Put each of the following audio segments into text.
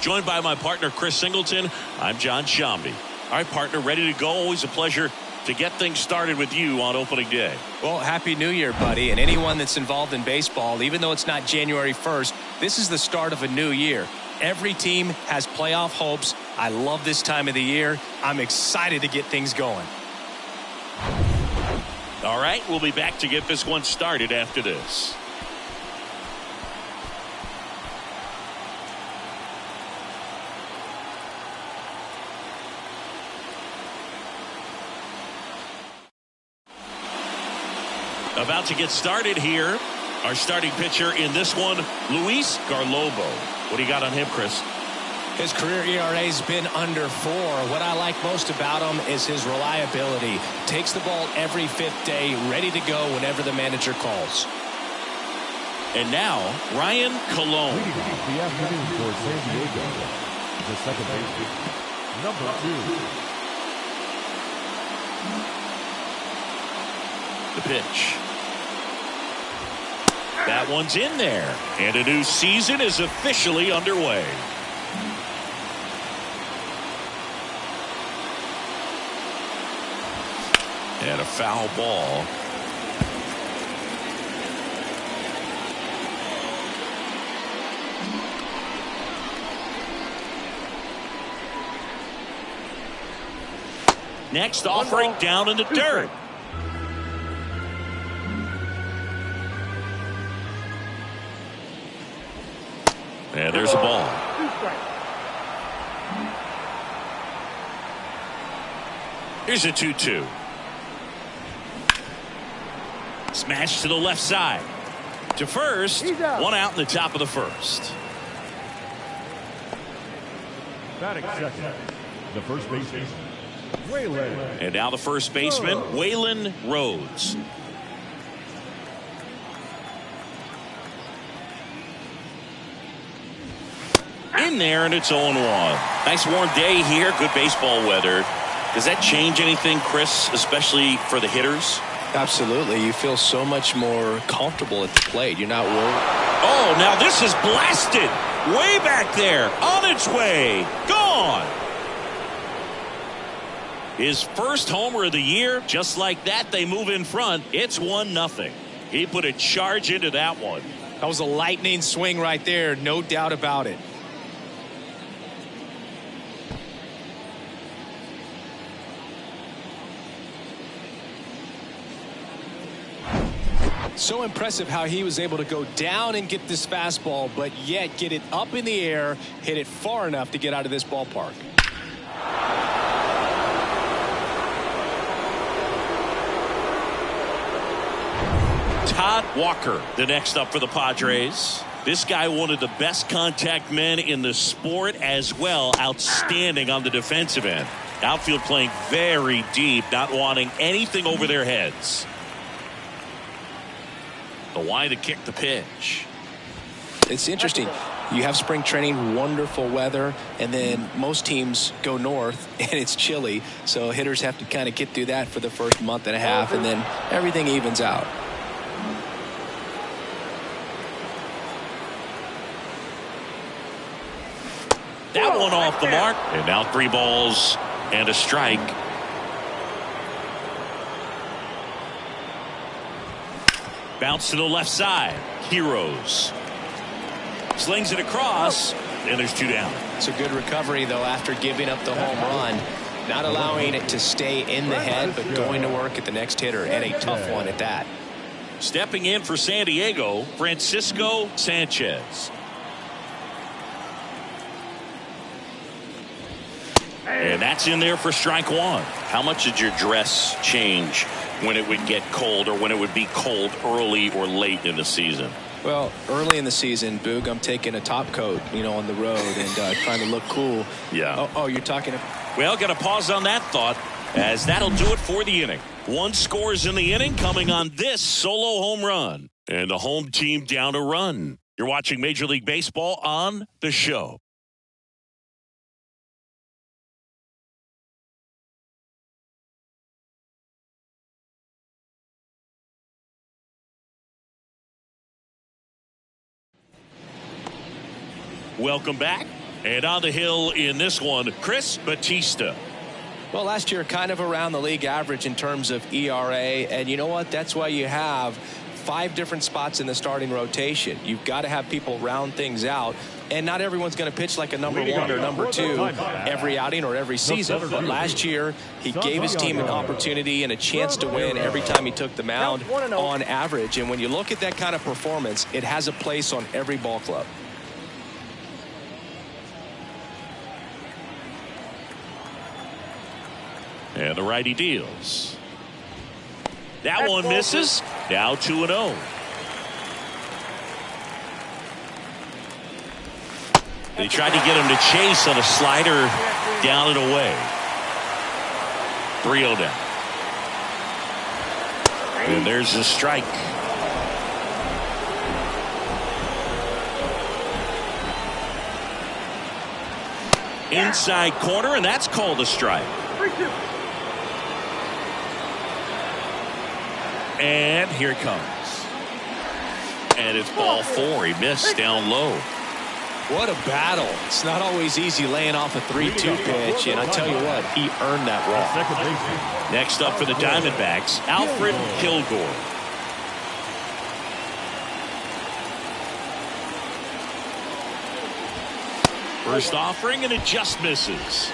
joined by my partner, Chris Singleton. I'm John Shambi. All right, partner, ready to go. Always a pleasure to get things started with you on opening day. Well, Happy New Year, buddy. And anyone that's involved in baseball, even though it's not January 1st, this is the start of a new year. Every team has playoff hopes. I love this time of the year. I'm excited to get things going. All right, we'll be back to get this one started after this. About to get started here. Our starting pitcher in this one, Luis Garlobo. What do you got on him, Chris? His career ERA's been under 4. What I like most about him is his reliability. Takes the ball every 5th day, ready to go whenever the manager calls. And now, Ryan Colon. The afternoon for San Diego. The second baseman, number 2. The pitch. That one's in there. And a new season is officially underway. And a foul ball. Next offering down in the dirt. And there's a ball. Here's a 2-2. Smash to the left side. To first. One out in the top of the first. Batting second, the first baseman, Waylon. And now the first baseman, Waylon Rhodes. In there, and it's 0-1. Nice warm day here. Good baseball weather. Does that change anything, Chris, especially for the hitters? Absolutely. You feel so much more comfortable at the plate. You're not worried. Oh, now this is blasted. Way back there. On its way. Gone. His first homer of the year. Just like that, they move in front. It's 1-0. He put a charge into that one. That was a lightning swing right there. No doubt about it. So impressive how he was able to go down and get this fastball, but yet get it up in the air, hit it far enough to get out of this ballpark. Todd Walker, the next up for the Padres. This guy, one of the best contact men in the sport as well. Outstanding on the defensive end. Outfield playing very deep, not wanting anything over their heads. The wide to kick the pitch. It's interesting. You have spring training, wonderful weather, and then most teams go north and it's chilly. So hitters have to kind of get through that for the first month and a half, and then everything evens out. That one off the mark. And now 3 balls and a strike. Bounce to the left side. Heroes. Slings it across. And there's 2 down. It's a good recovery, though, after giving up the home run. Not allowing it to stay in the head, but going to work at the next hitter. And a tough one at that. Stepping in for San Diego, Francisco Sanchez. And that's in there for strike 1. How much did your dress change when it would get cold, or when it would be cold early or late in the season? Well, early in the season, Boog, I'm taking a top coat, on the road and trying to look cool. Yeah. Oh, you're talking. Well, got to pause on that thought, as that'll do it for the inning. 1 scores in the inning coming on this solo home run. And the home team down a run. You're watching Major League Baseball on The Show. Welcome back. And on the hill in this one, Chris Bautista. Well, last year kind of around the league average in terms of ERA, and you know what? That's why you have 5 different spots in the starting rotation. You've got to have people round things out, and not everyone's going to pitch like a number 1 or number 2 every outing or every season. But last year, he gave his team an opportunity and a chance to win every time he took the mound on average. And when you look at that kind of performance, it has a place on every ball club. And the righty deals. That one misses. Now 2-0. They tried to get him to chase on a slider down and away. 3-0 down. And there's the strike. Inside corner, and that's called a strike. 3-2. And here it comes. And it's ball 4. He missed down low. What a battle. It's not always easy laying off a 3-2 pitch, and I tell you what, he earned that walk. Next up for the Diamondbacks, Alfred Kilgore. First offering, and it just misses.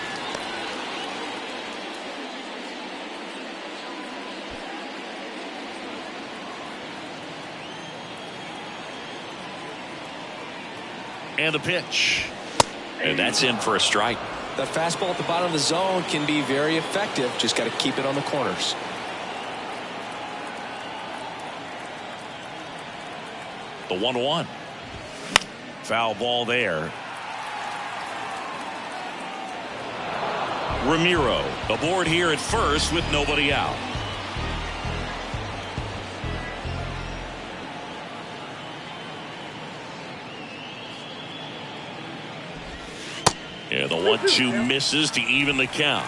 And the pitch. And that's in for a strike. The fastball at the bottom of the zone can be very effective. Just got to keep it on the corners. The 1-1. Foul ball there. Ramiro aboard here at first with nobody out. Yeah, the 1-2 misses to even the count.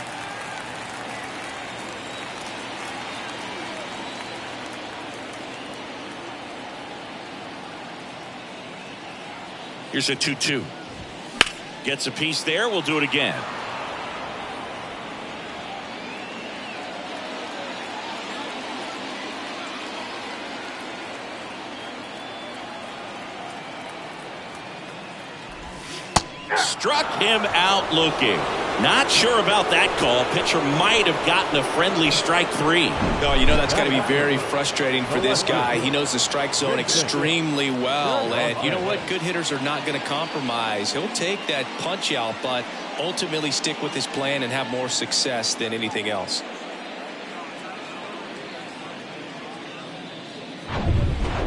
Here's a 2-2. Gets a piece there. We'll do it again. Struck him out looking. Not sure about that call. Pitcher might have gotten a friendly strike 3. Oh, you know that's got to be very frustrating for this guy. He knows the strike zone extremely well. And you know what? Good hitters are not going to compromise. He'll take that punch out, but ultimately stick with his plan and have more success than anything else.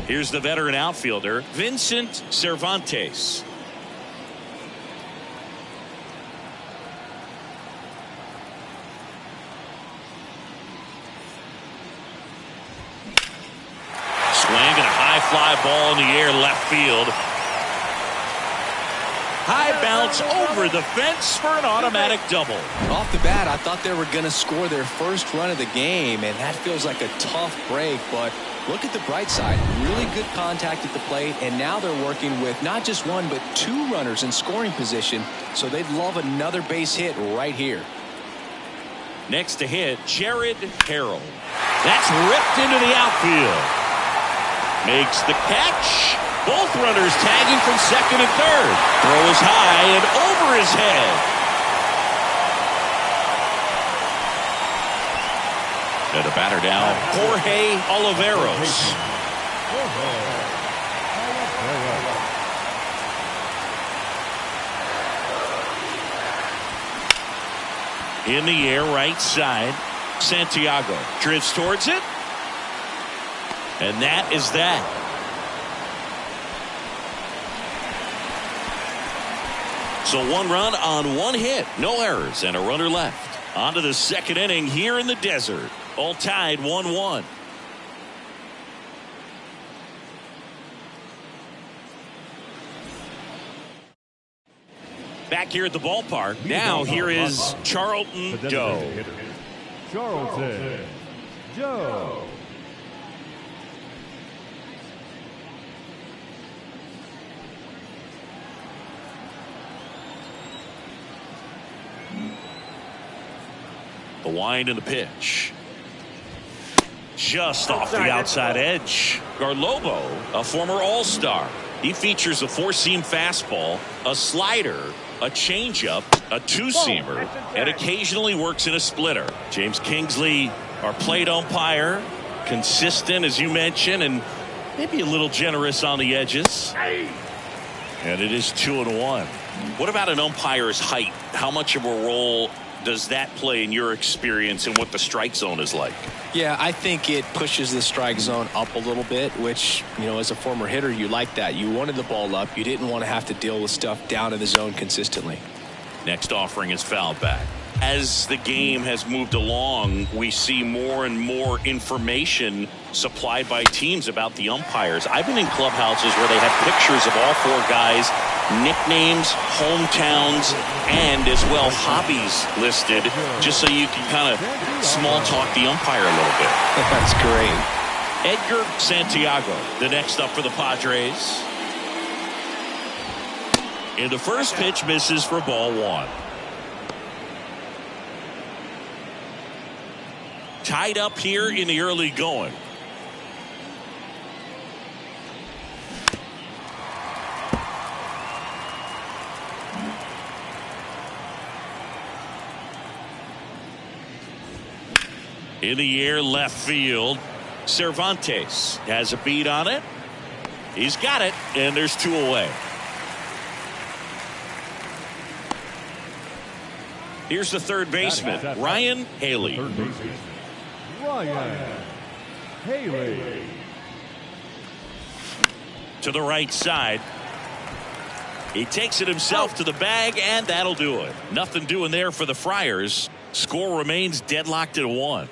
Here's the veteran outfielder, Vincent Cervantes. Fly ball in the air left field. High bounce over the fence for an automatic double. Off the bat, I thought they were going to score their first run of the game, and that feels like a tough break. But look at the bright side. Really good contact at the plate, and now they're working with not just 1 but 2 runners in scoring position, so they'd love another base hit right here. Next to hit, Jared Harrell. That's ripped into the outfield. Makes the catch. Both runners tagging from second and third. Throw is high and over his head. And the batter down, Jorge Oliveros. In the air, right side. Santiago drifts towards it. And that is that. So 1 run on 1 hit. No errors and a runner left. On to the second inning here in the desert. All tied 1-1. Back here at the ballpark. Now here is Charlton Joe. Charlton Joe. The wind and the pitch. Just off the outside edge. Garlobo, a former All-Star. He features a four-seam fastball, a slider, a changeup, a two-seamer, and occasionally works in a splitter. James Kingsley, our plate umpire, consistent as you mentioned, and maybe a little generous on the edges. And it is 2-1. What about an umpire's height? How much of a role does that play in your experience and what the strike zone is like? Yeah, I think it pushes the strike zone up a little bit, which, you know, as a former hitter, you like that. You wanted the ball up. You didn't want to have to deal with stuff down in the zone consistently. Next offering is fouled back. As the game has moved along, we see more and more information supplied by teams about the umpires. I've been in clubhouses where they have pictures of all four guys, nicknames, hometowns, and as well hobbies listed, just so you can kind of small talk the umpire a little bit. That's great. Edgar Santiago, the next up for the Padres. And the first pitch misses for ball one. Tied up here in the early going. In the air, left field. Cervantes has a beat on it. He's got it, and there's two away. Here's the third baseman, Ryan Haley. Third baseman, Ryan Haley. To the right side. He takes it himself to the bag, and that'll do it. Nothing doing there for the Friars. Score remains deadlocked at 1.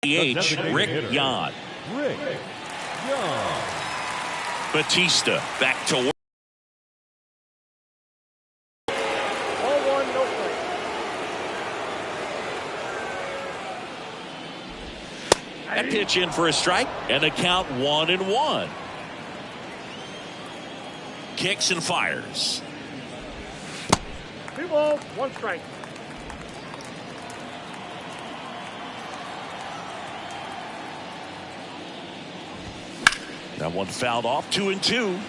Rick Yan. Rick Yan. Batista back to work. That pitch in for a strike, and the count 1-1. Kicks and fires. 2 balls, 1 strike. That one fouled off. 2-2.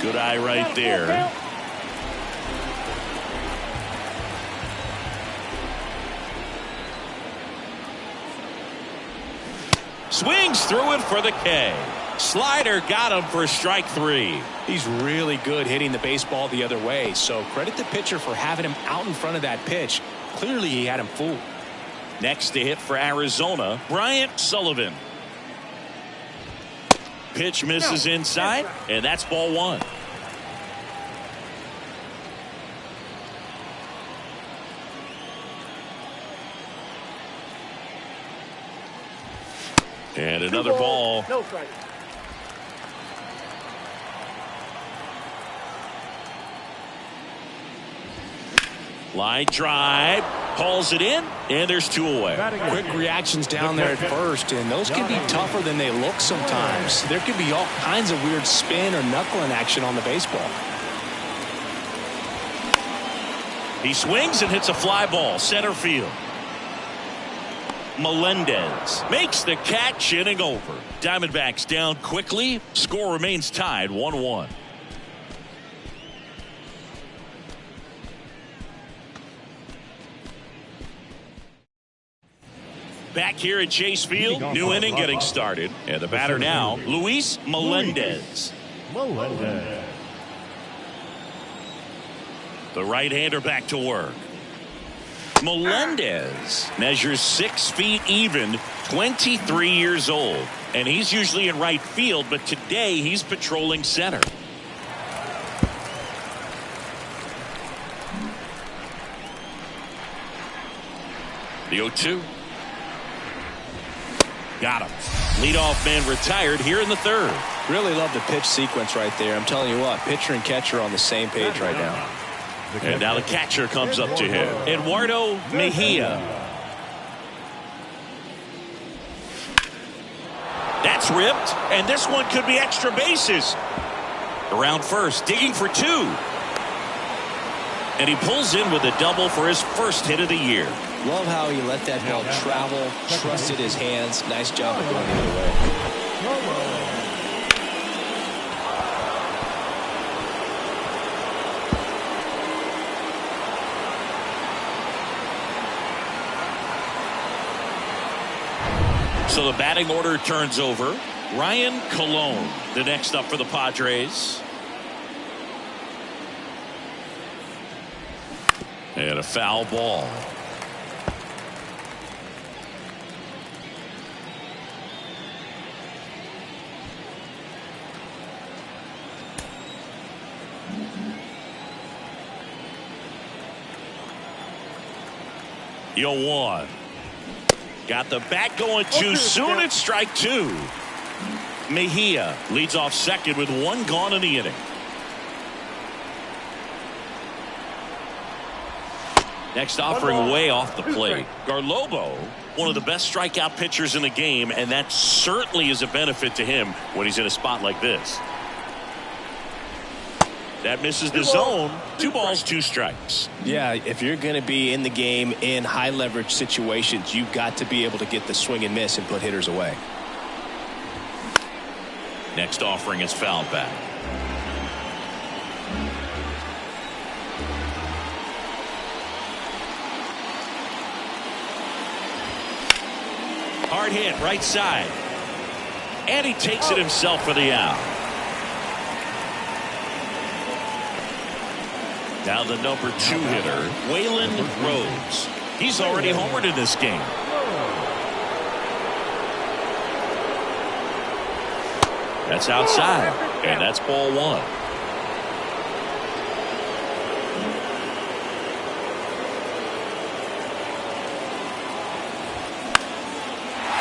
Good eye right there. Swings through it for the K. Slider got him for strike 3. He's really good hitting the baseball the other way, so credit the pitcher for having him out in front of that pitch. Clearly he had him fooled. Next to hit for Arizona, Bryant Sullivan. Pitch misses inside, and that's ball 1. And another ball. No strike. Line drive, hauls it in, and there's 2 away. Quick reactions down there at first, and those can be tougher than they look sometimes. There could be all kinds of weird spin or knuckling action on the baseball. He swings and hits a fly ball, center field. Melendez makes the catch, inning over. Diamondbacks down quickly. Score remains tied 1-1. Back here at Chase Field, new inning getting started. And the batter now, Luis Melendez. The right-hander back to work. Melendez measures 6 feet even, 23 years old. And he's usually in right field, but today he's patrolling center. The 0-2. Got him. Leadoff man retired here in the 3rd. Really love the pitch sequence right there. I'm telling you what, pitcher and catcher are on the same page right now. And now the catcher comes up to him. Eduardo Mejia. tripped, and this one could be extra bases. Around first, digging for 2. And he pulls in with a double for his first hit of the year. Love how he let that ball travel, trusted his hands. Nice job of going the other way. So the batting order turns over. Ryan Colon, the next up for the Padres. And a foul ball. Yo, 1. Got the bat going too soon. It's strike 2. Mejia leads off second with 1 gone in the inning. Next offering way off the plate. Garlobo, one of the best strikeout pitchers in the game, and that certainly is a benefit to him when he's in a spot like this. That misses the zone. 2 balls, 2 strikes. Yeah, if you're going to be in the game in high leverage situations, you've got to be able to get the swing and miss and put hitters away. Next offering is fouled back. Hard hit right side. And he takes it himself for the out. Now the number 2 hitter, Waylon Rhodes. He's already homered in this game. That's outside, and that's ball 1.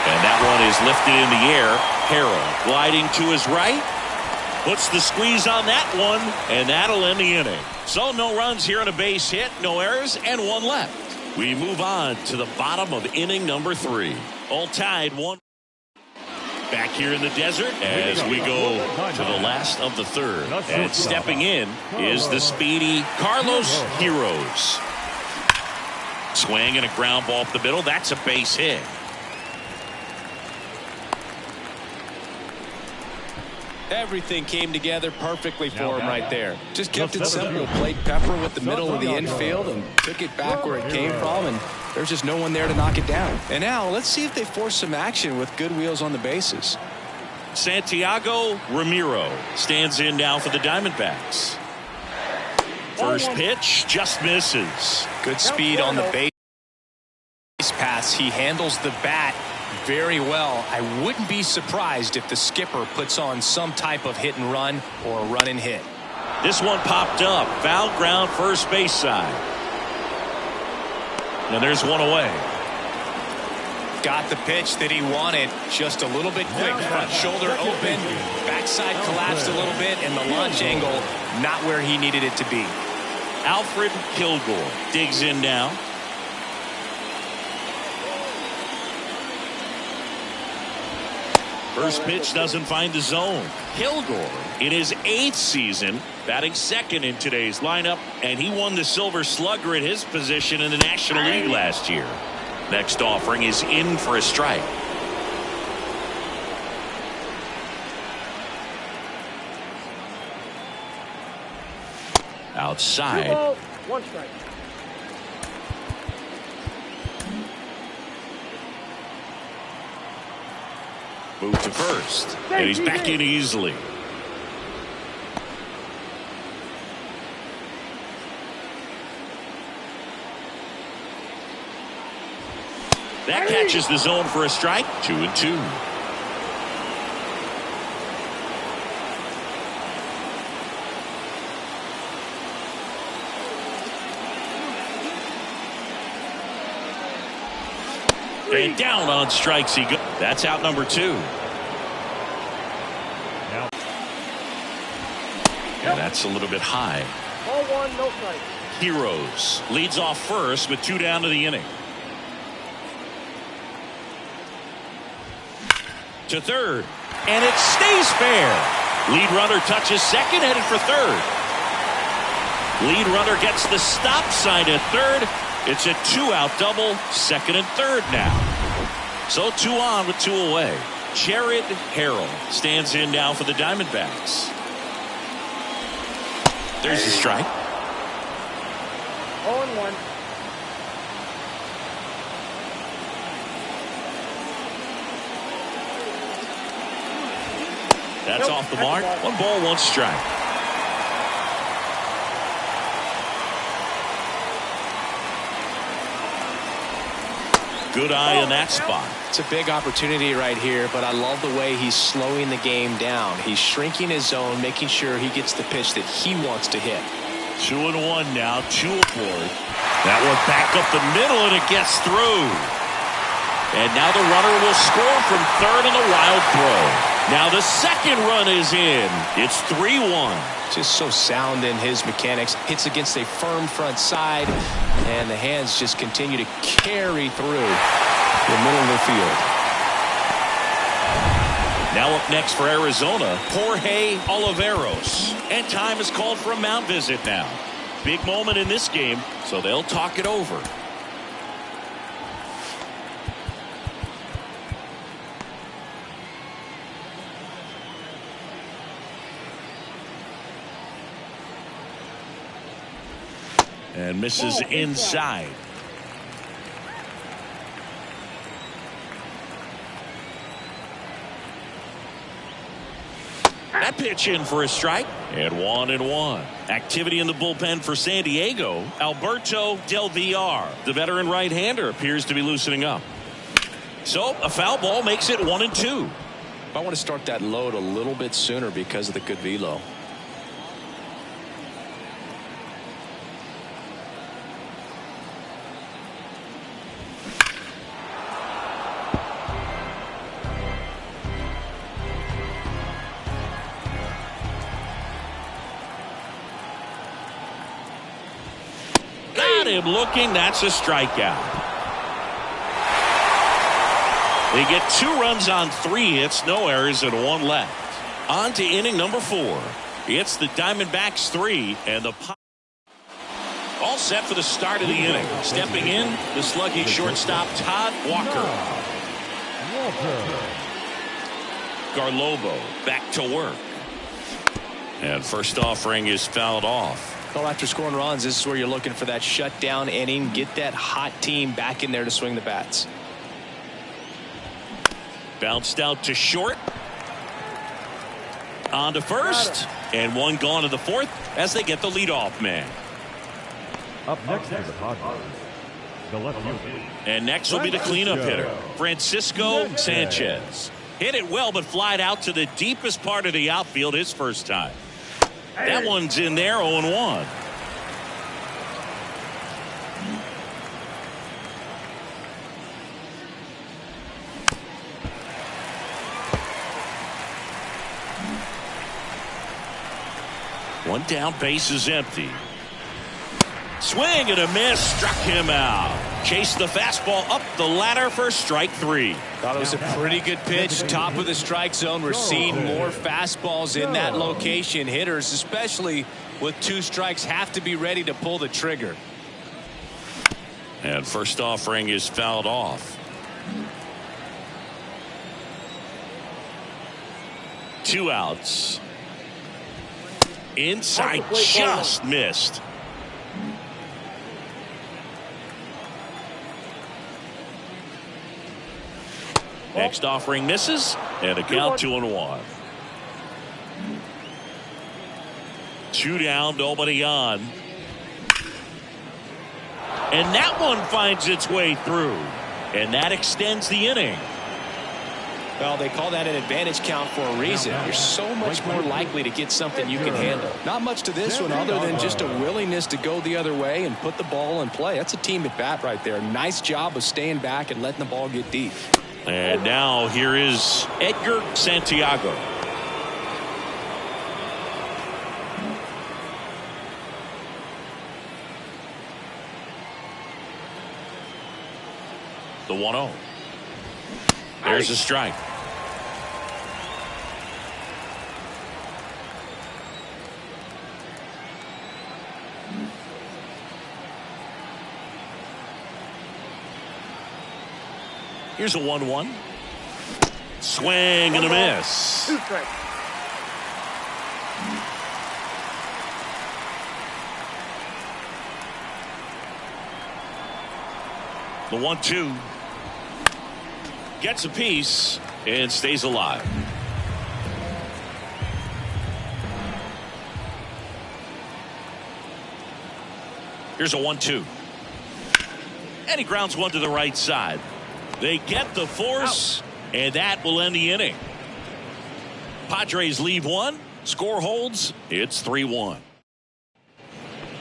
And that one is lifted in the air. Harrell gliding to his right. Puts the squeeze on that one, and that'll end the inning. So no runs here on a base hit, no errors, and 1 left. We move on to the bottom of inning number 3. All tied 1. Back here in the desert as we go to the last of the 3rd. And stepping in is the speedy Carlos Heroes. Swing and a ground ball up the middle. That's a base hit. Everything came together perfectly for him right there. Just kept it simple. Played pepper with the middle of the infield and took it back where it came from, and there's just no one there to knock it down. And now let's see if they force some action with good wheels on the bases. Santiago Ramiro stands in now for the Diamondbacks. First pitch just misses. Good speed on the base pass. He handles the bat very well. I wouldn't be surprised if the skipper puts on some type of hit and run or a run and hit. This one popped up. Foul ground first base side. And there's one away. Got the pitch that he wanted. Just a little bit quick. Front shoulder open. Backside collapsed a little bit, and the launch angle not where he needed it to be. Alfred Kilgore digs in now. First pitch doesn't find the zone. Kilgore in his 8th season, batting second in today's lineup, and he won the Silver Slugger at his position in the National League last year. Next offering is in for a strike. Outside. 2 balls, 1 strike. Move to first, and he's back in easily. That catches the zone for a strike. 2-2. And down on strikes he goes. That's out number 2. And that's a little bit high. Ball 1, no strike. Heroes leads off first with 2 down to the inning. To third. And it stays fair. Lead runner touches second, headed for third. Lead runner gets the stop sign at third. It's a 2-out double, second and third now. So 2 on with 2 away. Jared Harrell stands in now for the Diamondbacks. There's the strike. 0-1. That's off the mark. 1 ball, 1 strike. Good eye in that spot. It's a big opportunity right here, but I love the way he's slowing the game down. He's shrinking his zone, making sure he gets the pitch that he wants to hit. 2-1 now, 2 aboard. That one back up the middle, and it gets through. And now the runner will score from third on the wild throw. Now the second run is in. It's 3-1. Just so sound in his mechanics. Hits against a firm front side, and the hands just continue to carry through the middle of the field. Now up next for Arizona, Jorge Oliveros. And time is called for a mound visit now. Big moment in this game, so they'll talk it over. And misses inside. That pitch in for a strike. And 1-1. Activity in the bullpen for San Diego. Alberto Del Villar, the veteran right-hander, appears to be loosening up. So a foul ball makes it 1-2. I want to start that load a little bit sooner because of the good velo. Him looking, that's a strikeout. They get 2 runs on 3 hits, no errors, and 1 left. On to inning number 4. It's the Diamondbacks 3 and the all set for the start of the inning. Stepping in, the slugging shortstop Todd Walker. Garlobo back to work. And first offering is fouled off. Well, after scoring runs, this is where you're looking for that shutdown inning. Get that hot team back in there to swing the bats. Bounced out to short. On to first. And 1 gone to the 4th as they get the leadoff man. Up next is the Padres. The left fielder. And next will be the cleanup hitter, Francisco Sanchez. Hit it well, but flied out to the deepest part of the outfield his first time. That one's in there, 0-1. One down, base is empty. Swing and a miss, struck him out. Chased the fastball up the ladder for strike 3. Thought it was a pretty good pitch. Top of the strike zone. We're seeing more fastballs in that location. Hitters, especially with 2 strikes, have to be ready to pull the trigger. And first offering is fouled off. 2 outs. Inside, just missed. Next offering misses, and a count 2-1. 2 down, nobody on. And that one finds its way through, and that extends the inning. Well, they call that an advantage count for a reason. You're so much more likely to get something you can handle. Not much to this one other than just a willingness to go the other way and put the ball in play. That's a team at bat right there. Nice job of staying back and letting the ball get deep. And now here is Edgar Santiago. The 1-0. There's a strike. Here's a 1-1. Swing and a miss. 2 strikes. The 1-2. Gets a piece and stays alive. Here's a 1-2. And he grounds one to the right side. They get the force, and that will end the inning. Padres leave one. Score holds. It's 3-1.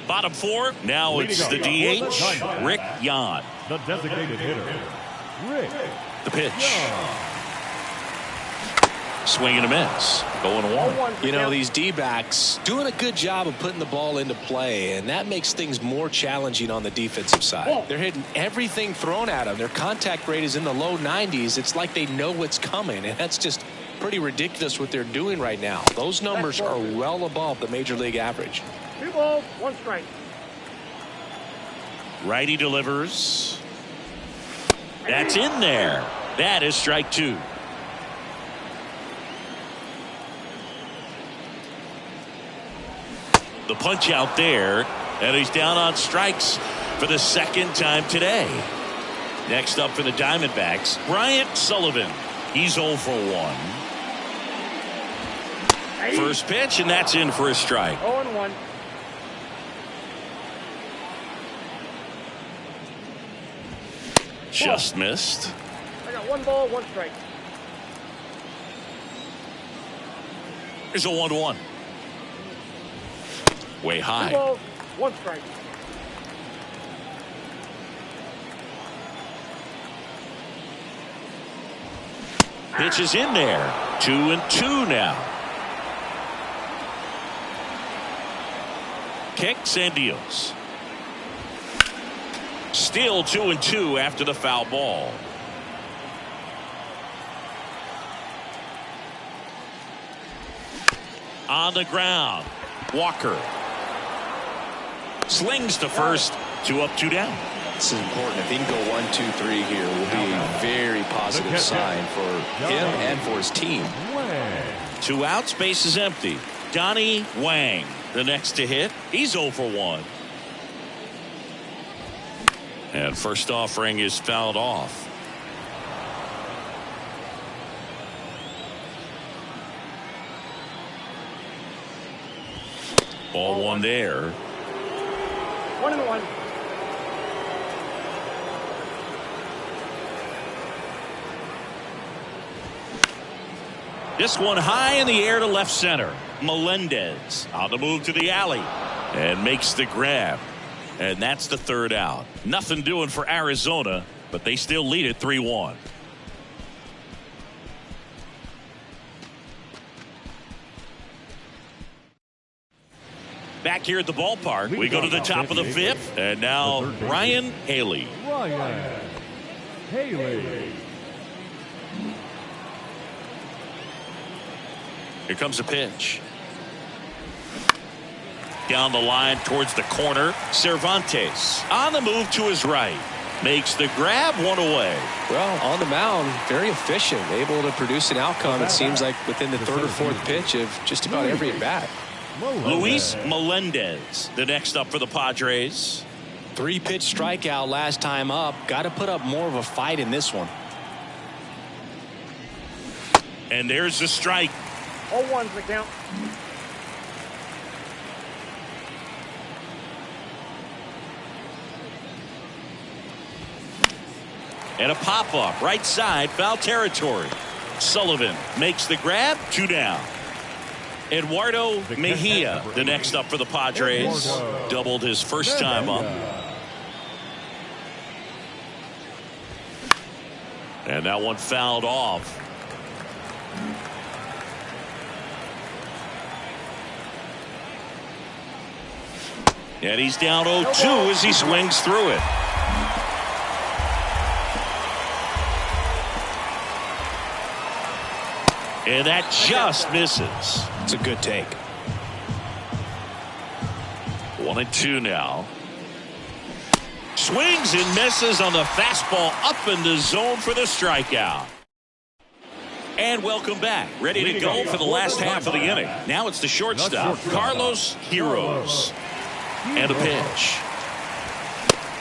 Bottom 4. Now it's the DH, Rick Yan. The designated hitter, Rick. The pitch. Swing and a miss. Going 1. You know, these D-backs doing a good job of putting the ball into play, and that makes things more challenging on the defensive side. They're hitting everything thrown at them. Their contact rate is in the low 90s. It's like they know what's coming, and that's just pretty ridiculous what they're doing right now. Those numbers are well above the major league average. 2 balls, 1 strike. Righty delivers. That's in there. That is strike 2. The punch out there, and he's down on strikes for the second time today. Next up for the Diamondbacks, Bryant Sullivan. He's 0 for 1. First pitch, and that's in for a strike. 0-1. Just missed. I got 1 ball, 1 strike. Here's a 1-1. Way 2 high. balls, 1 strike. Pitch is in there. 2-2 now. Kicks and deals. Still 2-2 after the foul ball. On the ground, Walker slings to first. 2 up, 2 down. This is important. If he can go 1, 2, 3 here, will be a very positive sign for him and for his team. 2 outs, base is empty. Donnie Wang, the next to hit. He's 0 for 1. And first offering is fouled off. Ball 1 there. 1-1. This one high in the air to left center. Melendez on the move to the alley and makes the grab. And that's the 3rd out. Nothing doing for Arizona, but they still lead it 3-1. Back here at the ballpark, we go to the top of the 5th, and now Ryan Haley. Ryan Haley. Here comes a pitch. Down the line towards the corner. Cervantes on the move to his right. Makes the grab, 1 away. Well, on the mound, very efficient, able to produce an outcome, it seems like, within the 3rd or 4th pitch of just about every at bat. Luis Melendez, the next up for the Padres. 3-pitch strikeout last time up. Got to put up more of a fight in this one. And there's the strike. 0-1's the count. And a pop-up, right side, foul territory. Sullivan makes the grab, 2 down. Eduardo Mejia, the next up for the Padres. Doubled his first time up. And that one fouled off. And he's down 0-2 as he swings through it. And that just misses. It's a good take. 1-2 now. Swings and misses on the fastball up in the zone for the strikeout. And welcome back. Ready to go for the last half of the inning. Now it's the shortstop, Carlos Quiroz. And a pitch.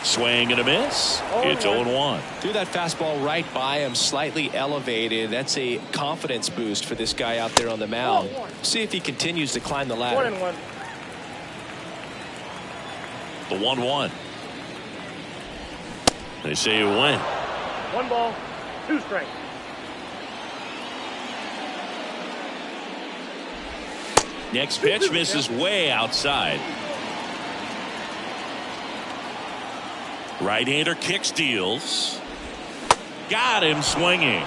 Swing and a miss. It's 0-1. Threw that fastball right by him, slightly elevated. That's a confidence boost for this guy out there on the mound. See if he continues to climb the ladder. 1-1. The 1-1. They say you win. 1 ball, 2 strikes. Next pitch misses way outside. Right-hander kicks, deals. Got him swinging.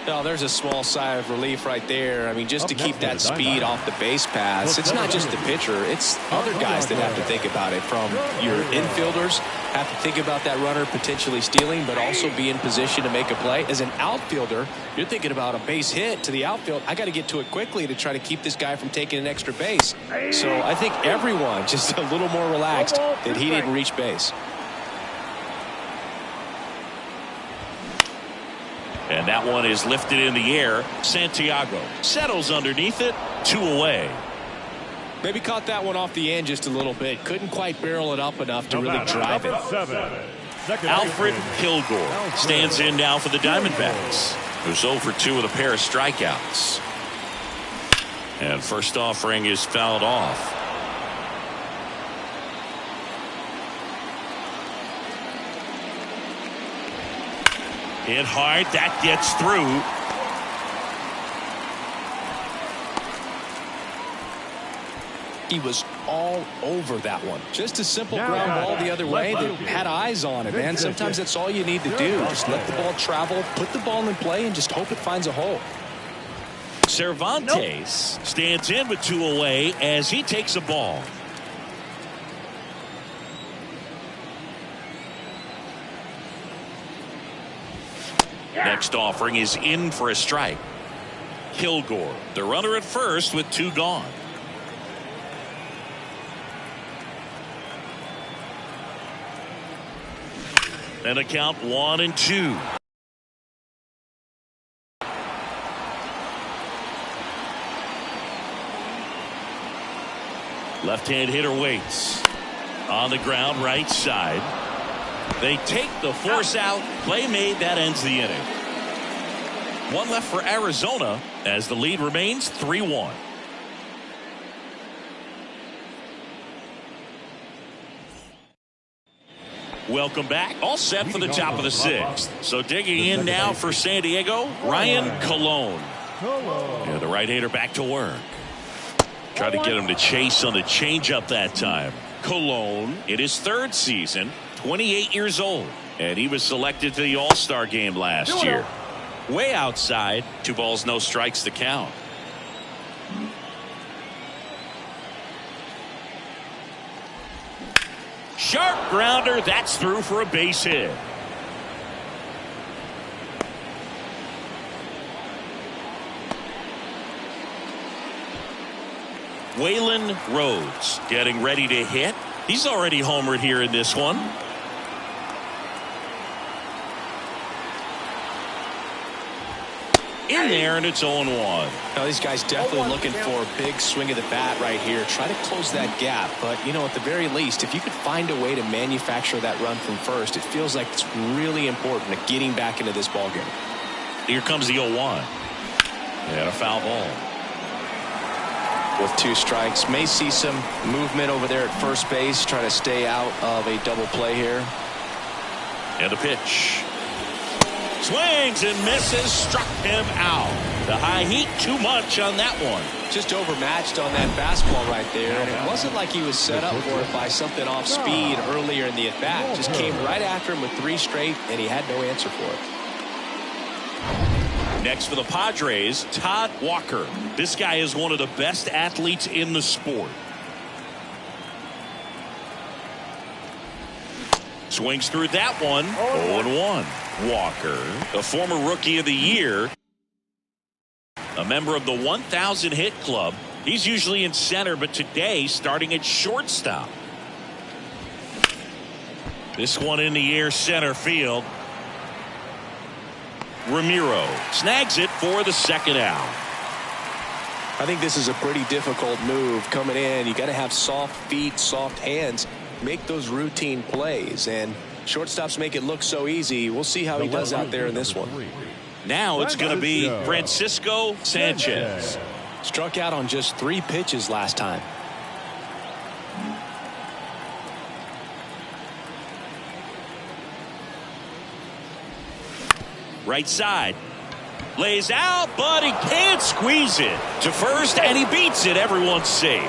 Oh, there's a small sigh of relief right there. I mean, just to keep that speed off the base pass. It's not just the pitcher. It's other guys that have to think about it. From your infielders have to think about that runner potentially stealing, but also be in position to make a play. As an outfielder, you're thinking about a base hit to the outfield. I got to get to it quickly to try to keep this guy from taking an extra base. So I think everyone just a little more relaxed that he didn't reach base. And that one is lifted in the air. Santiago settles underneath it. 2 away. Maybe caught that one off the end just a little bit. Couldn't quite barrel it up enough to really drive it. Alfred Kilgore stands in now for the Diamondbacks, who's 0 for 2 with a pair of strikeouts. And first offering is fouled off. Hit hard. That gets through. He was all over that one. Just a simple ground ball the other way that had eyes on it, man. Sometimes that's all you need to do. Just let the ball travel, put the ball in play, and just hope it finds a hole. Cervantes stands in with 2 away as he takes a ball. Next offering is in for a strike. Kilgore, the runner at first with 2 gone. And a count 1-2. Left-hand hitter waits. On the ground, right side. They take the force out. Play made. That ends the inning. 1 left for Arizona as the lead remains 3-1. Welcome back. All set for the top of the 6th. So digging in now for San Diego, Ryan Colon. Yeah, the right-hander back to work. Tried to get him to chase on the changeup that time. Colon in his 3rd season, 28 years old, and he was selected to the All-Star game last year. Way outside. 2 balls, no strikes to count. Sharp grounder. That's through for a base hit. Waylon Rhodes getting ready to hit. He's already homered here in this one. In there, and it's 0-1. Now, these guys definitely looking for a big swing of the bat right here. Try to close that gap. But, you know, at the very least, if you could find a way to manufacture that run from first, it feels like it's really important to getting back into this ballgame. Here comes the 0-1. And a foul ball. With 2 strikes. May see some movement over there at first base. Try to stay out of a double play here. And a pitch. Swings and misses. Struck him out. The high heat too much on that one. Just overmatched on that fastball right there. And it wasn't like he was set up for it by something off speed earlier in the at-bat. Just came right after him with 3 straight, and he had no answer for it. Next for the Padres, Todd Walker. This guy is one of the best athletes in the sport. Swings through that one. 0-1. Walker, a former Rookie of the Year, a member of the 1,000 hit club. He's usually in center, but today starting at shortstop. This one in the air center field. Ramiro snags it for the second out. I think this is a pretty difficult move coming in. You got to have soft feet, soft hands, make those routine plays, and shortstops make it look so easy. We'll see how he does out there in this one. Now it's going to be Francisco Sanchez. Struck out on just 3 pitches last time. Right side. Lays out, but he can't squeeze it to first, and he beats it. Everyone's safe.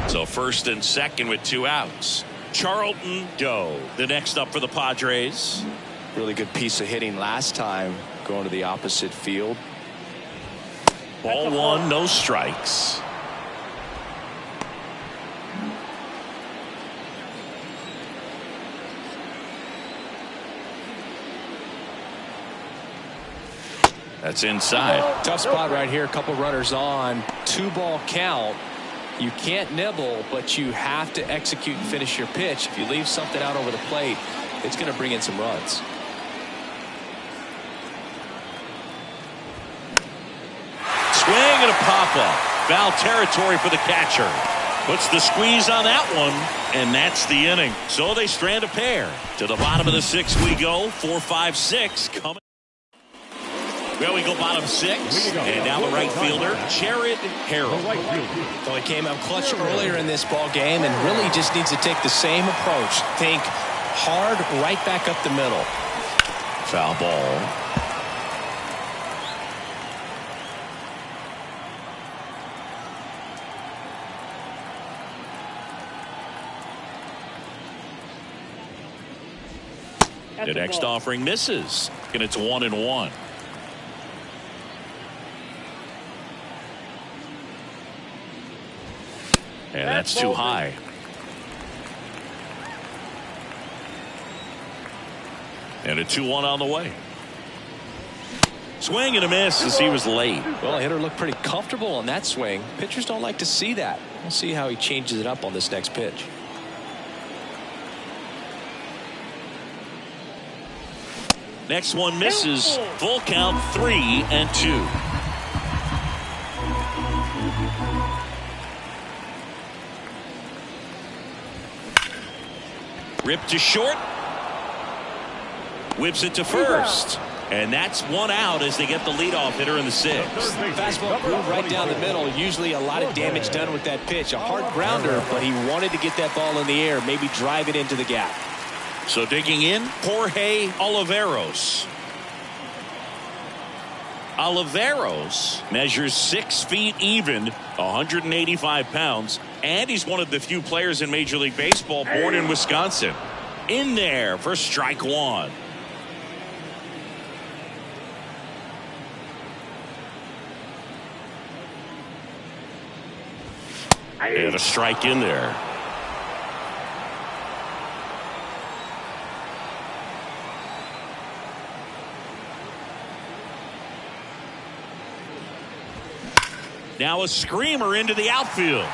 So first and second with 2 outs. Charlton Doe, the next up for the Padres. Really good piece of hitting last time, going to the opposite field. Ball 1, no strikes. That's inside. Tough spot right here. A couple runners on. 2-ball count. You can't nibble, but you have to execute and finish your pitch. If you leave something out over the plate, it's going to bring in some runs. Swing and a pop-up. Foul territory for the catcher. Puts the squeeze on that one, and that's the inning. So they strand a pair. To the bottom of the 6th we go. 4, 5, 6 coming. Well, we go bottom 6, and now the right fielder, Jared Harold. Well, he came up clutch earlier in this ball game and really just needs to take the same approach. Think hard right back up the middle. Foul ball. The next offering misses, and it's 1-1. And that's too high. And a 2-1 on the way. Swing and a miss as he was late. Well, the hitter looked pretty comfortable on that swing. Pitchers don't like to see that. We'll see how he changes it up on this next pitch. Next one misses. Full count, 3-2. Ripped to short. Whips it to first. And that's 1 out as they get the leadoff hitter in the 6th. Fastball groove right down the middle. Usually a lot of damage done with that pitch. A hard grounder, but he wanted to get that ball in the air, maybe drive it into the gap. So digging in, Jorge Oliveros. Oliveros measures 6 feet even, 185 pounds, and he's one of the few players in Major League Baseball born in Wisconsin. In there for strike 1. And a strike in there. Now a screamer into the outfield.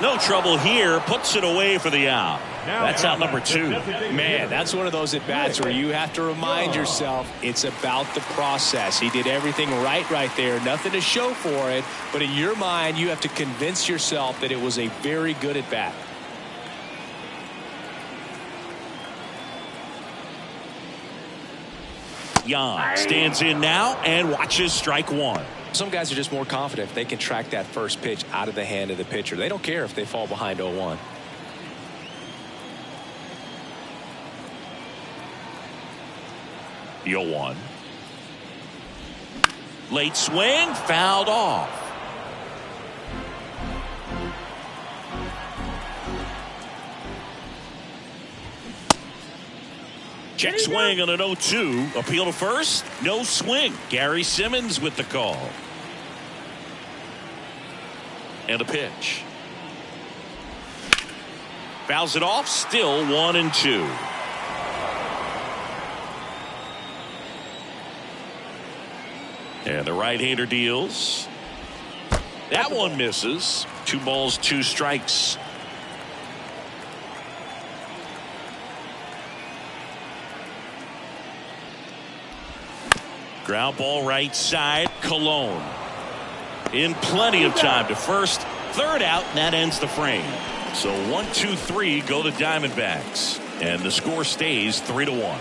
No trouble here. Puts it away for the out. That's out number 2. Man, that's one of those at-bats where you have to remind yourself it's about the process. He did everything right there. Nothing to show for it. But in your mind, you have to convince yourself that it was a very good at-bat. Yan stands in now and watches strike 1. Some guys are just more confident if they can track that first pitch out of the hand of the pitcher. They don't care if they fall behind 0-1. The 0-1. Late swing, fouled off. Check swing on an 0-2. Appeal to first. No swing. Gary Simmons with the call. And a pitch. Fouls it off. Still 1-2. And the right-hander deals. That one misses. 2 balls, 2 strikes. Ground ball right side. Cologne in plenty of time to first. Third out, and that ends the frame. So 1, 2, 3 go the Diamondbacks, and the score stays 3-1.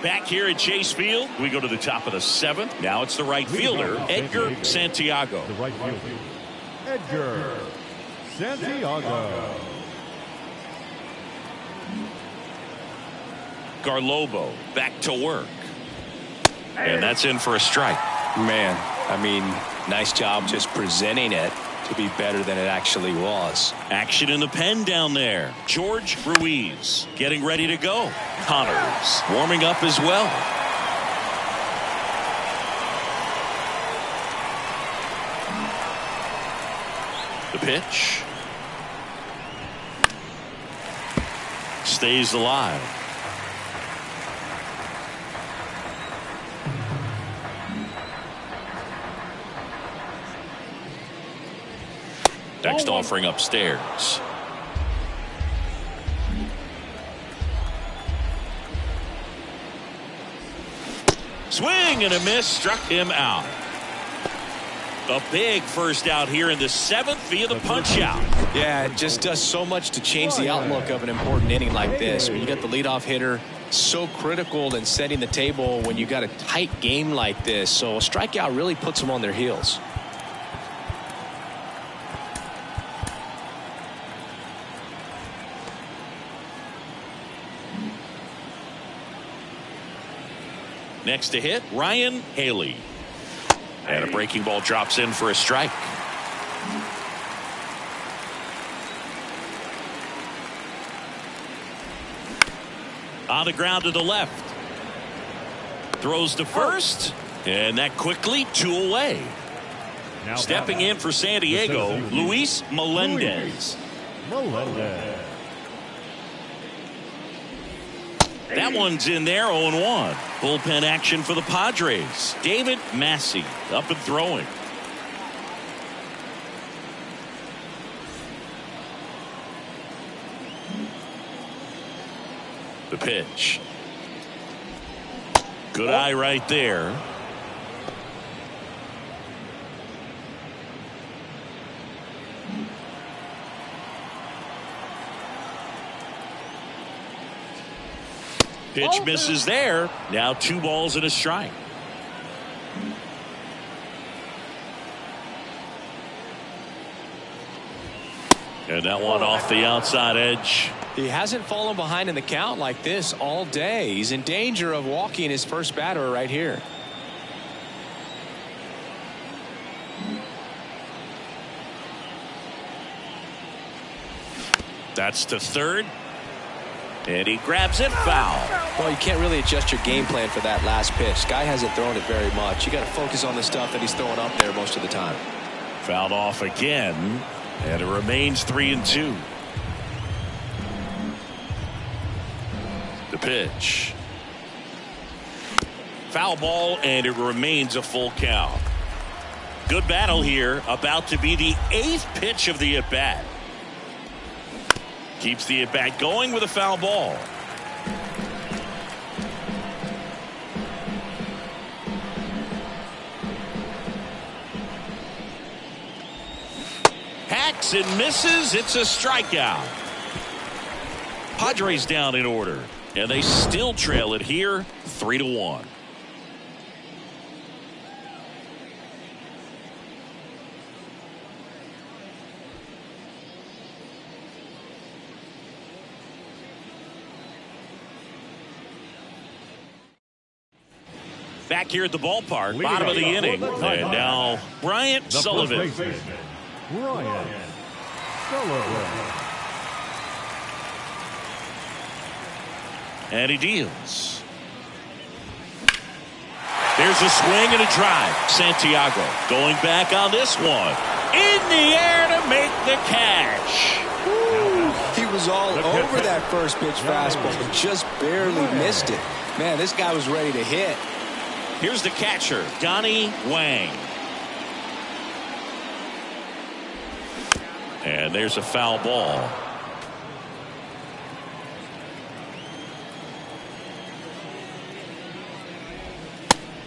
Back here at Chase Field, we go to the top of the 7th. Now it's the right fielder, Edgar Santiago. The right fielder, Edgar Santiago. Garlobo back to work. And that's in for a strike. Man, I mean, nice job just presenting it to be better than it actually was. Action in the pen down there. George Ruiz getting ready to go. Connors warming up as well. The pitch. Stays alive. Next offering upstairs. Swing and a miss, struck him out. A big first out here in the 7th via the punch out. Yeah, it just does so much to change the outlook of an important inning like this. When you got the leadoff hitter, so critical in setting the table when you got a tight game like this. So a strikeout really puts them on their heels. Next to hit, Ryan Haley. And a breaking ball drops in for a strike. On the ground to the left. Throws to first. And that quickly 2 away. Now Stepping in for San Diego, Luis Melendez. Melendez. That one's in there, 0-1. Bullpen action for the Padres. David Massey up and throwing. The pitch. Good eye right there. Pitch misses there. Now 2 balls and a strike. And that one off the outside edge. He hasn't fallen behind in the count like this all day. He's in danger of walking his first batter right here. That's to third. And he grabs it, foul. Well, you can't really adjust your game plan for that last pitch. Guy hasn't thrown it very much. You got to focus on the stuff that he's throwing up there most of the time. Fouled off again. And it remains 3-2. The pitch. Foul ball, and it remains a full count. Good battle here. About to be the 8th pitch of the at-bat. Keeps the at-bat going with a foul ball. Hacks and misses. It's a strikeout. Padres down in order, and they still trail it here 3-1. Back here at the ballpark, bottom of the inning, and now Bryant Sullivan. Bryant Sullivan. And he deals. There's a swing and a drive. Santiago going back on this one. In the air to make the catch. He was all over that first pitch fastball. Just barely missed it. Man, this guy was ready to hit. Here's the catcher, Donnie Wang. And there's a foul ball.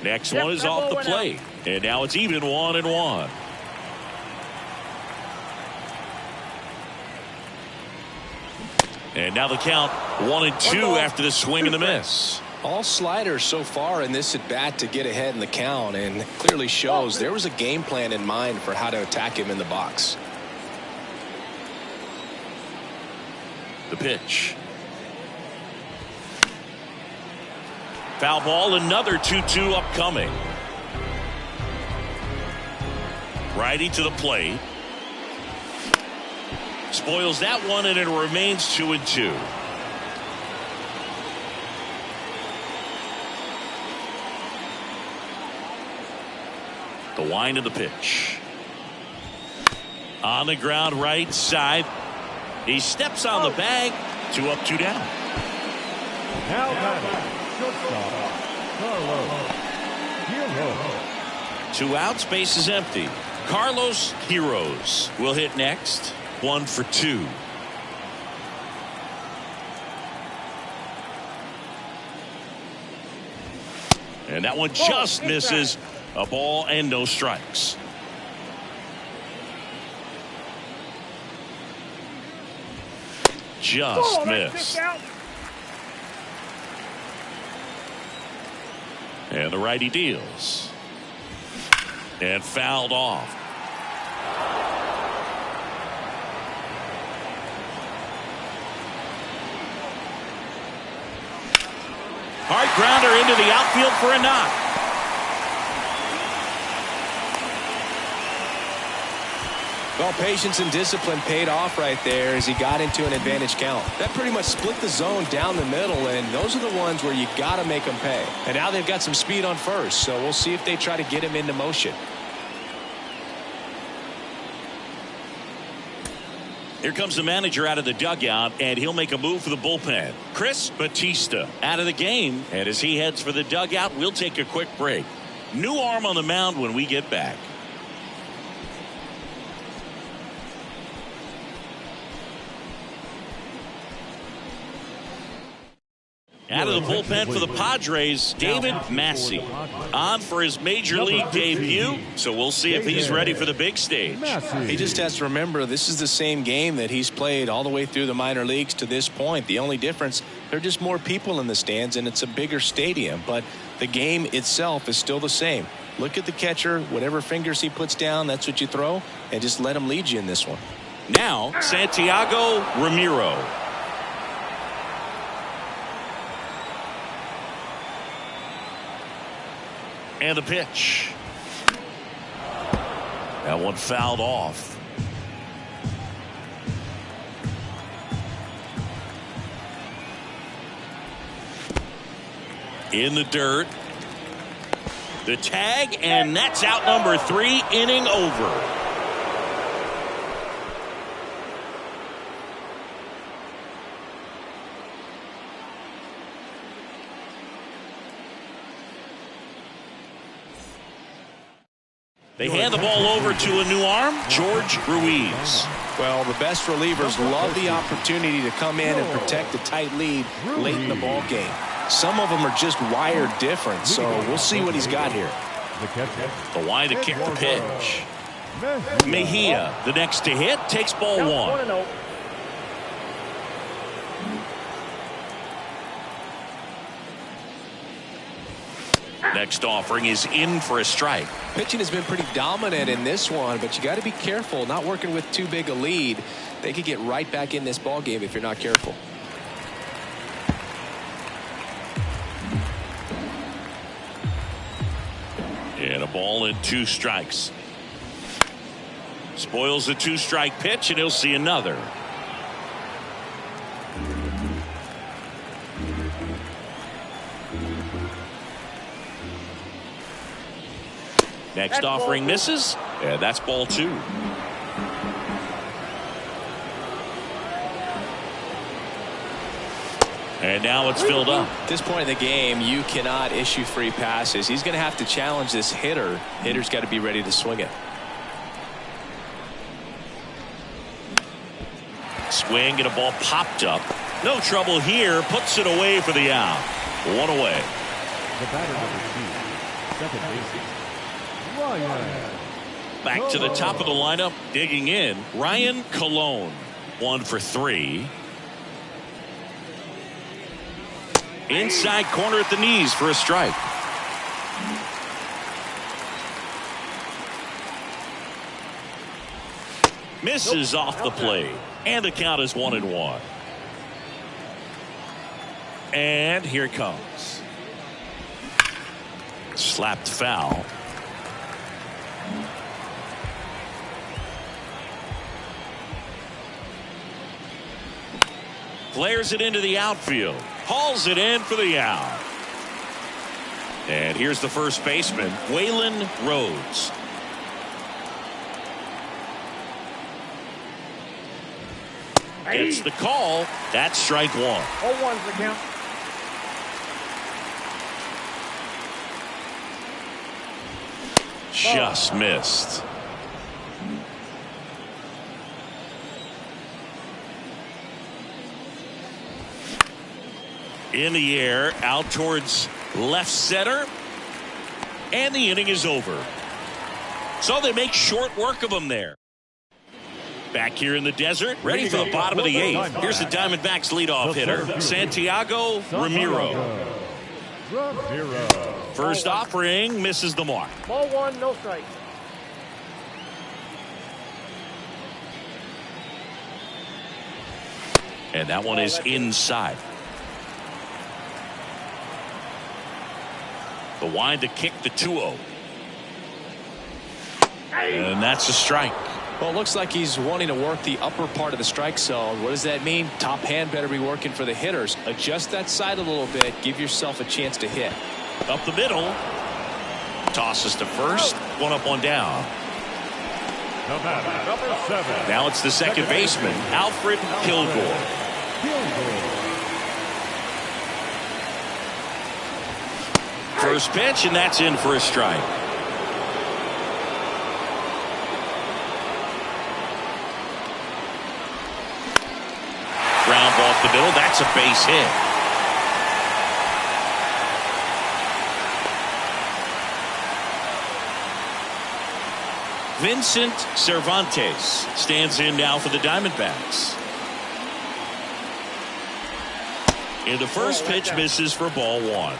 Next one is off the plate. And now it's even 1-1. And now the count 1-2 after the swing and the miss. All sliders so far in this at bat to get ahead in the count, and clearly shows there was a game plan in mind for how to attack him in the box. The pitch. Foul ball, another 2-2 upcoming. Righty to the plate. Spoils that one, and it remains 2-2. The wind of the pitch. On the ground, right side. He steps on the bag. 2 up, 2 down. Now batting, shortstop, Carlos Hero. 2 outs, base is empty. Carlos Heroes will hit next. 1 for 2. And that one just misses. A ball and no strikes. Just missed. And the righty deals. And fouled off. Hard grounder into the outfield for a knock. Well, patience and discipline paid off right there as he got into an advantage count. That pretty much split the zone down the middle, and those are the ones where you got to make them pay. And now they've got some speed on first, so we'll see if they try to get him into motion. Here comes the manager out of the dugout, and he'll make a move for the bullpen. Chris Batista out of the game, and as he heads for the dugout, we'll take a quick break. New arm on the mound when we get back. Out of the bullpen for the Padres, David Massey on for his major league debut, so we'll see if he's ready for the big stage. He just has to remember this is the same game that he's played all the way through the minor leagues to this point. The only difference, there are just more people in the stands and it's a bigger stadium, but the game itself is still the same. Look at the catcher, whatever fingers he puts down, that's what you throw, and just let him lead you in this one. Now Santiago Ramiro. And the pitch. That one fouled off. In the dirt. The tag, and that's out number 3, inning over. They hand the ball over to a new arm, George Ruiz. Well, the best relievers love the opportunity to come in and protect a tight lead late in the ball game. Some of them are just wired different, so we'll see what he's got here. The wind to kick the pitch. Mejia, the next to hit, takes ball 1. Next offering is in for a strike. Pitching has been pretty dominant in this one, but you got to be careful not working with too big a lead. They could get right back in this ball game if you're not careful. And a ball and 2 strikes. Spoils the 2-strike pitch, and he'll see another. Next offering misses, and that's ball 2. And now it's filled up. At this point in the game, you cannot issue free passes. He's going to have to challenge this hitter. Hitter's got to be ready to swing it. Swing and a ball popped up. No trouble here. Puts it away for the out. One away. The batter number 2, second baseman, Ryan. Back to the top of the lineup. Digging in. Ryan Cologne. 1 for 3. Inside corner at the knees for a strike. Misses off the plate. And the count is 1-1. And here it comes. Slapped foul. Flares it into the outfield. Hauls it in for the out. And here's the first baseman, Waylon Rhodes. Gets the call. That's strike 1. 0-1's the count. Just missed. In the air, out towards left center. And the inning is over. So they make short work of him there. Back here in the desert, ready for the bottom of the 8th. Here's the Diamondbacks leadoff hitter, Santiago Ramiro. First offering misses the mark. Ball 1, no strikes. And that one is inside. The wind to kick the 2-0. And that's a strike. Well, it looks like he's wanting to work the upper part of the strike zone. What does that mean? Top hand better be working for the hitters. Adjust that side a little bit. Give yourself a chance to hit. Up the middle. Tosses to first. One up, one down. Number 7. Now it's the second baseman, Alfred Kilgore. First pitch, and that's in for a strike. Ground ball up the middle. That's a base hit. Vincent Cervantes stands in now for the Diamondbacks. And the first pitch misses for ball 1.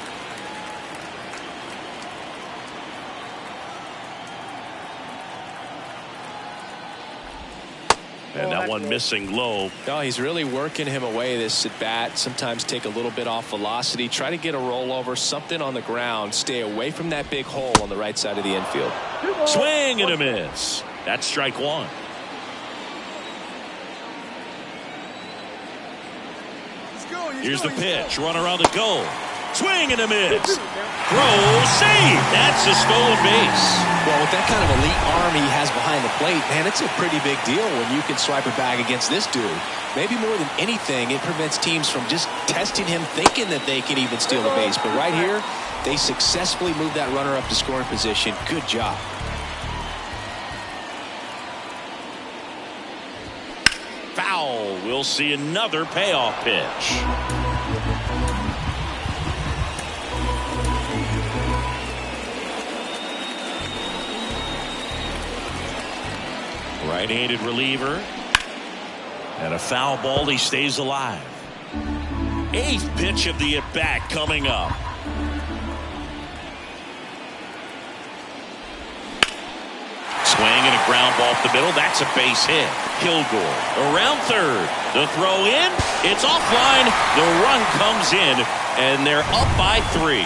And that one missing low. No, he's really working him away this at bat. Sometimes take a little bit off velocity. Try to get a rollover, something on the ground. Stay away from that big hole on the right side of the infield. Swing and a miss. That's strike 1. Here's the pitch. Runner on the go. Swing and a miss. Throw, save. That's a stolen base. Well, with that kind of elite arm he has behind the plate, man, it's a pretty big deal when you can swipe it back against this dude. Maybe more than anything, it prevents teams from just testing him, thinking that they can even steal the base. But right here, they successfully moved that runner up to scoring position. Good job. Foul. We'll see another payoff pitch. Right-handed reliever. And a foul ball. He stays alive. 8th pitch of the at-bat coming up. Swing and a ground ball up the middle. That's a base hit. Kilgore around third. The throw in. It's offline. The run comes in. And they're up by 3.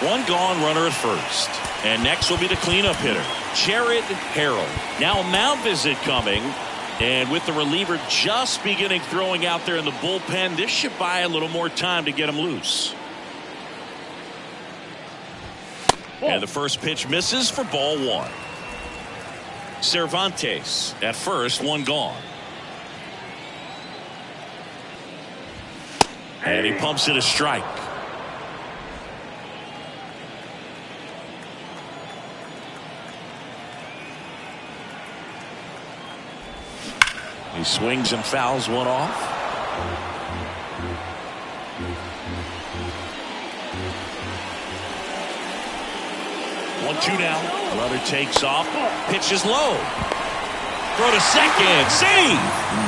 One gone, runner at first. And next will be the cleanup hitter, Jared Harrell. Now a mound visit coming. And with the reliever just beginning throwing out there in the bullpen, this should buy a little more time to get him loose. And the first pitch misses for ball 1. Cervantes at first, one gone. And he pumps it a strike. He swings and fouls one off. 1-2 now. Runner takes off. Pitch is low. Throw to second. Save.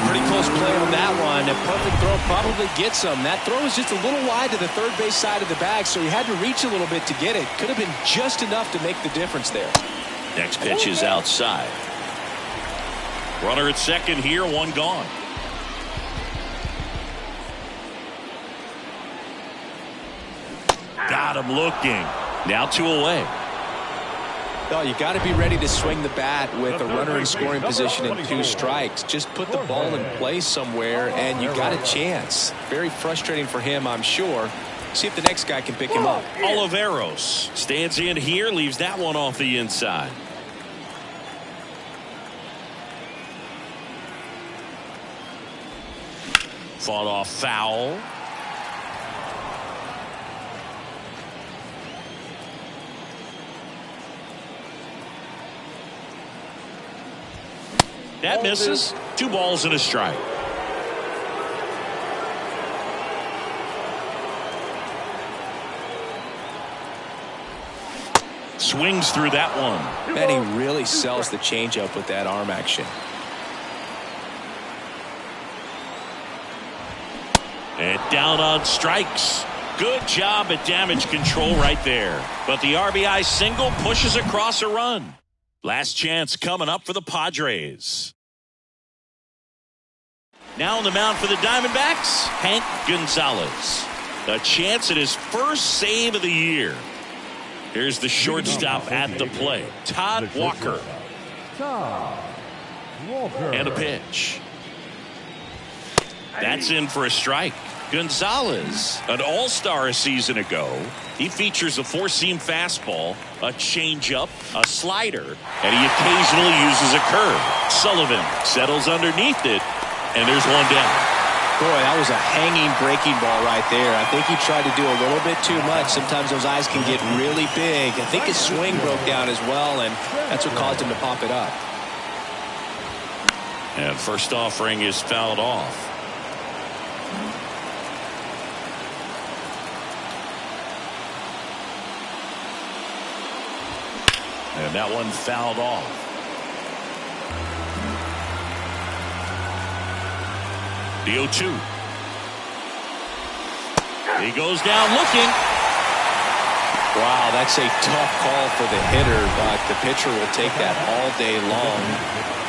Pretty close play on that one. A perfect throw probably gets him. That throw was just a little wide to the third base side of the bag, so he had to reach a little bit to get it. Could have been just enough to make the difference there. Next pitch is outside. Runner at second here, one gone. Got him looking. Now 2 away. No, you got to be ready to swing the bat with a runner in scoring position and 2 strikes. Just put the ball in place somewhere and you got a chance. Very frustrating for him, I'm sure. See if the next guy can pick him up. Oliveros stands in here, leaves that one off the inside. Fought off foul. That misses. 2 balls and a strike. Swings through that one. And he really sells the changeup with that arm action. And down on strikes. Good job at damage control right there. But the RBI single pushes across a run. Last chance coming up for the Padres. Now on the mound for the Diamondbacks, Hank Gonzalez. A chance at his first save of the year. Here's the shortstop at the plate, Todd Walker. And a pitch. That's in for a strike. Gonzalez, an all-star a season ago. He features a 4-seam fastball, a changeup, a slider, and he occasionally uses a curve. Sullivan settles underneath it, and there's one down. Boy, that was a hanging breaking ball right there. I think he tried to do a little bit too much. Sometimes those eyes can get really big. I think his swing broke down as well, and that's what caused him to pop it up. And first offering is fouled off. And that one fouled off. The 0-2. He goes down looking. Wow, that's a tough call for the hitter, but the pitcher will take that all day long.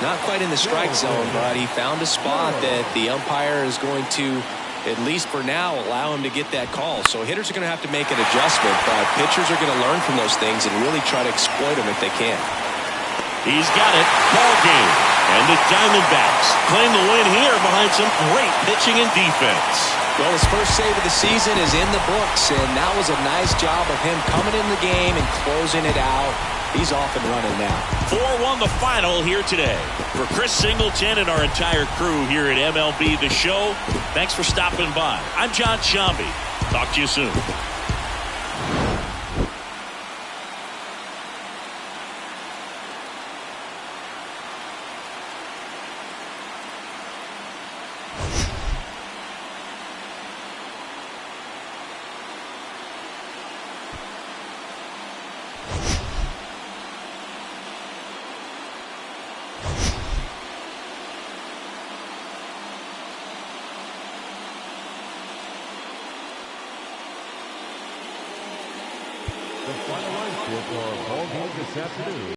Not quite in the strike zone, but he found a spot that the umpire is going to, at least for now, allow him to get that call. So hitters are going to have to make an adjustment, but pitchers are going to learn from those things and really try to exploit them if they can. He's got it. Ball game. And the Diamondbacks claim the win here behind some great pitching and defense. Well, his first save of the season is in the books, and that was a nice job of him coming in the game and closing it out. He's off and running now. 4-1 the final here today. For Chris Singleton and our entire crew here at MLB The Show, thanks for stopping by. I'm John Shambi. Talk to you soon. The final line score for our ball game this afternoon.